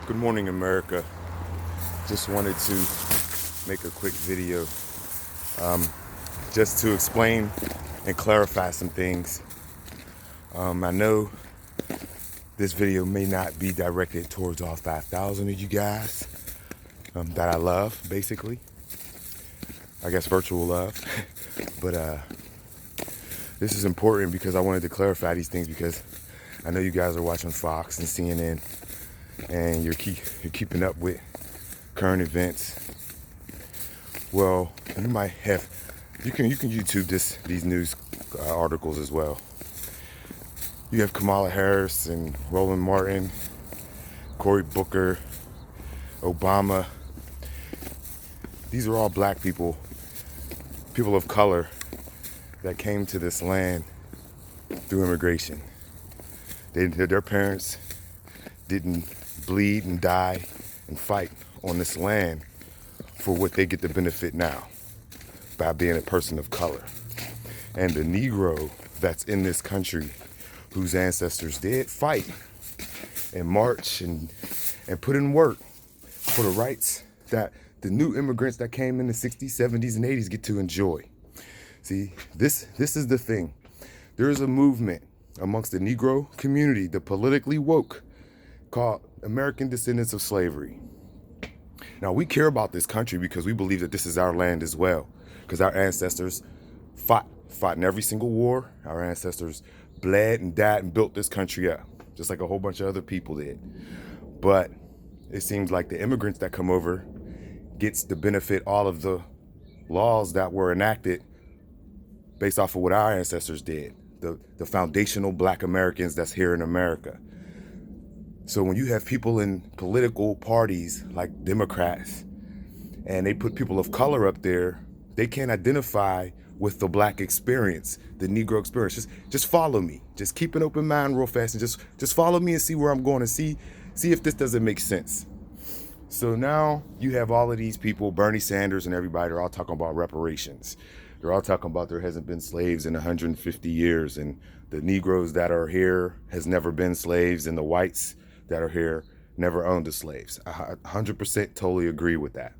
Good morning, America. Just wanted to make a quick video just to explain and clarify some things. I know this video may not be directed towards all 5,000 of you guys that I love, basically. I guess virtual love. But this is important because I wanted to clarify these things because I know you guys are watching Fox and CNN and you're keeping up with current events. Well, you might have, you can YouTube these news articles as well. You have Kamala Harris and Roland Martin, Cory Booker, Obama. These are all black people of color that came to this land through immigration. Their parents didn't bleed and die and fight on this land for what they get to benefit now by being a person of color. And the Negro that's in this country whose ancestors did fight and march and put in work for the rights that the new immigrants that came in the 60s, 70s, and 80s get to enjoy. See, this is the thing. There is a movement amongst the Negro community, the politically woke, called American Descendants of Slavery. Now, we care about this country because we believe that this is our land as well, because our ancestors fought in every single war. Our ancestors bled and died and built this country up, just like a whole bunch of other people did. But it seems like the immigrants that come over gets to benefit all of the laws that were enacted based off of what our ancestors did, the foundational black Americans that's here in America. So when you have people in political parties like Democrats and they put people of color up there, they can't identify with the black experience, the Negro experience. Just follow me. Just keep an open mind real fast and just follow me and see where I'm going and see if this doesn't make sense. So now you have all of these people, Bernie Sanders and everybody, they're all talking about reparations. They're all talking about there hasn't been slaves in 150 years and the Negroes that are here has never been slaves and the whites that are here never owned the slaves. 100% totally agree with that.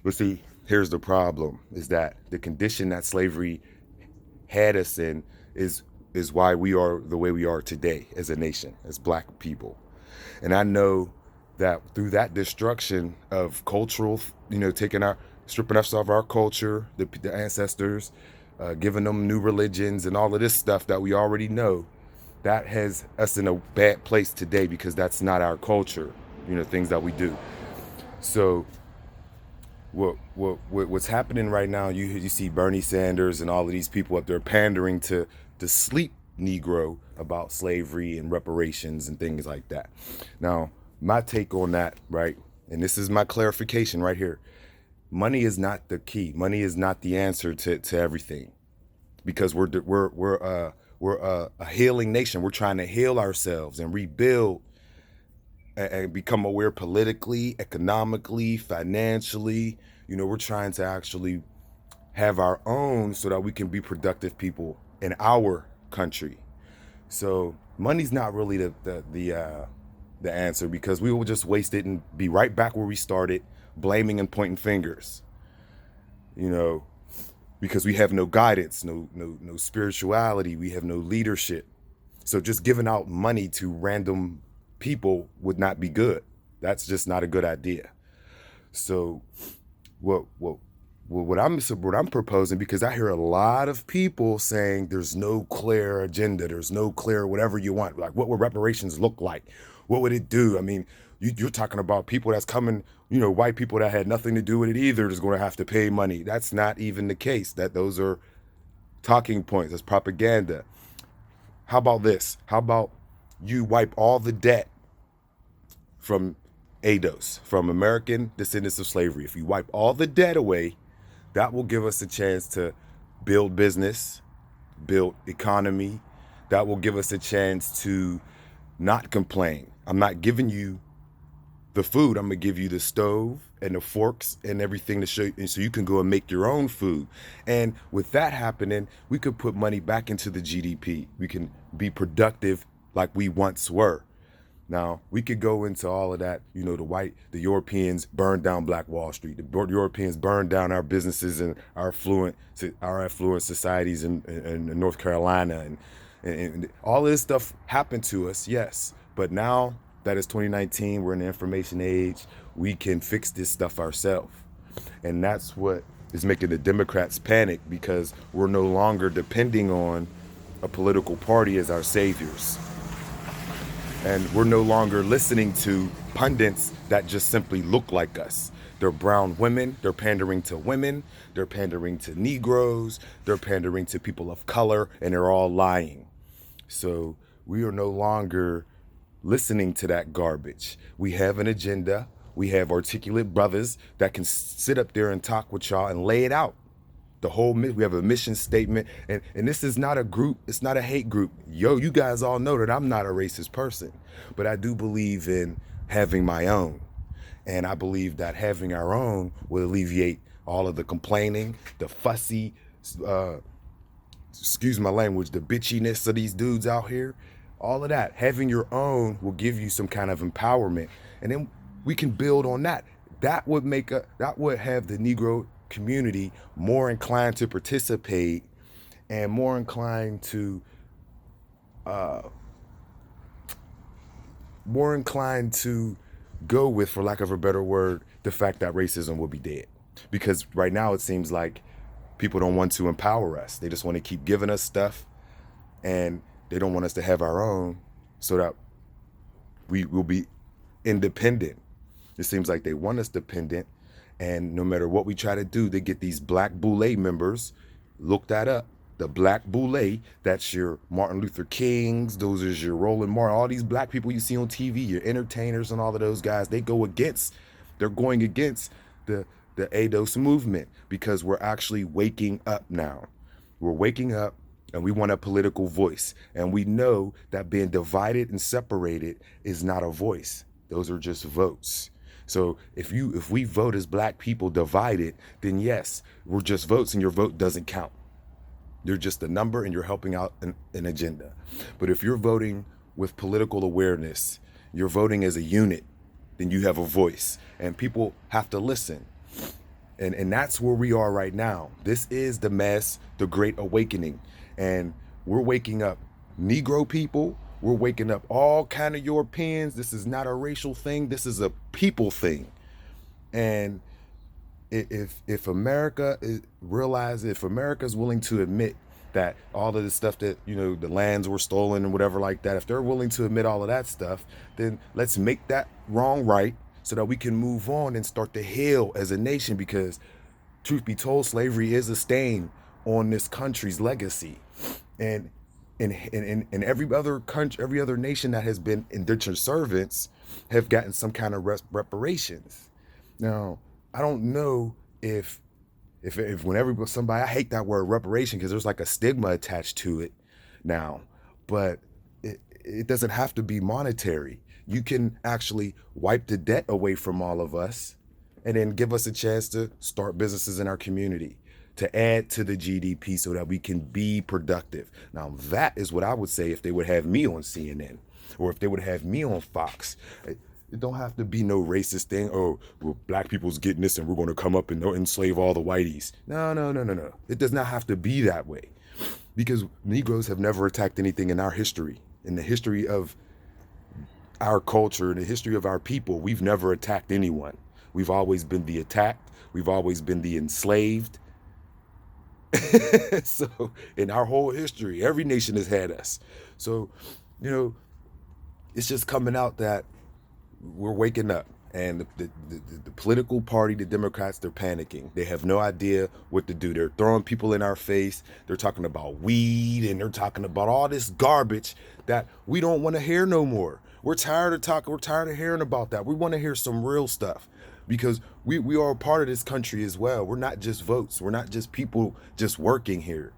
But see, here's the problem, is that the condition that slavery had us in is why we are the way we are today as a nation, as black people. And I know that through that destruction of cultural, stripping us of our culture, the ancestors, giving them new religions and all of this stuff that we already know, that has us in a bad place today because that's not our culture, things that we do. So what's happening right now, you see Bernie Sanders and all of these people up there pandering to the sleep Negro about slavery and reparations and things like that. Now, my take on that, right, and this is my clarification right here. Money is not the key. Money is not the answer to everything, because we're a healing nation. We're trying to heal ourselves and rebuild and become aware politically, economically, financially. We're trying to actually have our own so that we can be productive people in our country. So money's not really the answer, because we will just waste it and be right back where we started, blaming and pointing fingers. Because we have no guidance, no spirituality, we have no leadership. So just giving out money to random people would not be good. That's just not a good idea. So what I'm proposing, because I hear a lot of people saying there's no clear agenda, there's no clear whatever you want. Like, what would reparations look like? What would it do? I mean, you're talking about people that's coming, white people that had nothing to do with it either is going to have to pay money. That's not even the case. Those are talking points. That's propaganda. How about this? How about you wipe all the debt from ADOS, from American Descendants of Slavery? If you wipe all the debt away, that will give us a chance to build business, build economy. That will give us a chance to not complain. I'm not giving you the food. I'm gonna give you the stove and the forks and everything to show you, and so you can go and make your own food. And with that happening, we could put money back into the GDP. We can be productive like we once were. Now, we could go into all of that. You know, the Europeans burned down Black Wall Street. The Europeans burned down our businesses and our affluent societies in North Carolina. And all of this stuff happened to us, yes. But now that it's 2019, we're in the information age. We can fix this stuff ourselves. And that's what is making the Democrats panic, because we're no longer depending on a political party as our saviors. And we're no longer listening to pundits that just simply look like us. They're brown women, they're pandering to women, they're pandering to Negroes, they're pandering to people of color, and they're all lying. So we are no longer listening to that garbage. We have an agenda. We have articulate brothers that can sit up there and talk with y'all and lay it out. We have a mission statement, and this is not a group, it's not a hate group. Yo, you guys all know that I'm not a racist person, but I do believe in having my own. And I believe that having our own will alleviate all of the complaining, the fussy, excuse my language, the bitchiness of these dudes out here. All of that. Having your own will give you some kind of empowerment. And then we can build on that. That would have the Negro community more inclined to participate and more inclined to go with, for lack of a better word, the fact that racism will be dead. Because right now it seems like people don't want to empower us. They just want to keep giving us stuff, and they don't want us to have our own so that we will be independent. It seems like they want us dependent, and no matter what we try to do, they get these Black Boule members. Look that up. The Black Boule, that's your Martin Luther Kings, those are your Roland Martin, all these black people you see on TV, your entertainers and all of those guys, they're going against the ADOS movement, because we're actually waking up now. We're waking up, and we want a political voice. And we know that being divided and separated is not a voice. Those are just votes. So if we vote as black people divided, then yes, we're just votes, and your vote doesn't count. You're just a number, and you're helping out an agenda. But if you're voting with political awareness, you're voting as a unit, then you have a voice, and people have to listen. And that's where we are right now. This is the Great Awakening. And we're waking up Negro people. We're waking up all kind of Europeans. This is not a racial thing. This is a people thing. And if America if America's willing to admit that all of the stuff that, the lands were stolen and whatever like that, if they're willing to admit all of that stuff, then let's make that wrong right, so that we can move on and start to heal as a nation. Because truth be told, slavery is a stain on this country's legacy. And in every other country, every other nation that has been indentured servants have gotten some kind of reparations. Now, I don't know if whenever somebody, I hate that word reparation, because there's like a stigma attached to it now, but it doesn't have to be monetary. You can actually wipe the debt away from all of us, and then give us a chance to start businesses in our community, to add to the GDP so that we can be productive. Now, that is what I would say if they would have me on CNN, or if they would have me on Fox. It don't have to be no racist thing. Oh, well, black people's getting this, and we're going to come up and enslave all the whiteys. No. It does not have to be that way, because Negroes have never attacked anything in our history. In the history of our culture, in the history of our people, we've never attacked anyone. We've always been the attacked. We've always been the enslaved. So in our whole history, every nation has had us. So, it's just coming out that we're waking up, and the political party, the Democrats, they're panicking. They have no idea what to do. They're throwing people in our face. They're talking about weed, and they're talking about all this garbage that we don't want to hear no more. We're tired of talking. We're tired of hearing about that. We want to hear some real stuff, because we are a part of this country as well. We're not just votes. We're not just people just working here.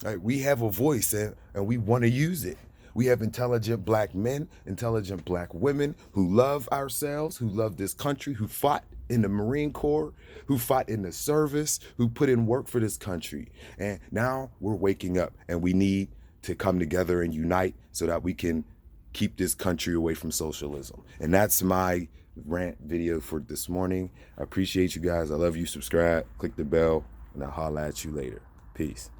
Right? We have a voice, and we want to use it. We have intelligent black men, intelligent black women who love ourselves, who love this country, who fought in the Marine Corps, who fought in the service, who put in work for this country. And now we're waking up, and we need to come together and unite so that we can keep this country away from socialism. And that's my rant video for this morning. I appreciate you guys. I love you. Subscribe, click the bell, and I'll holla at you later. Peace.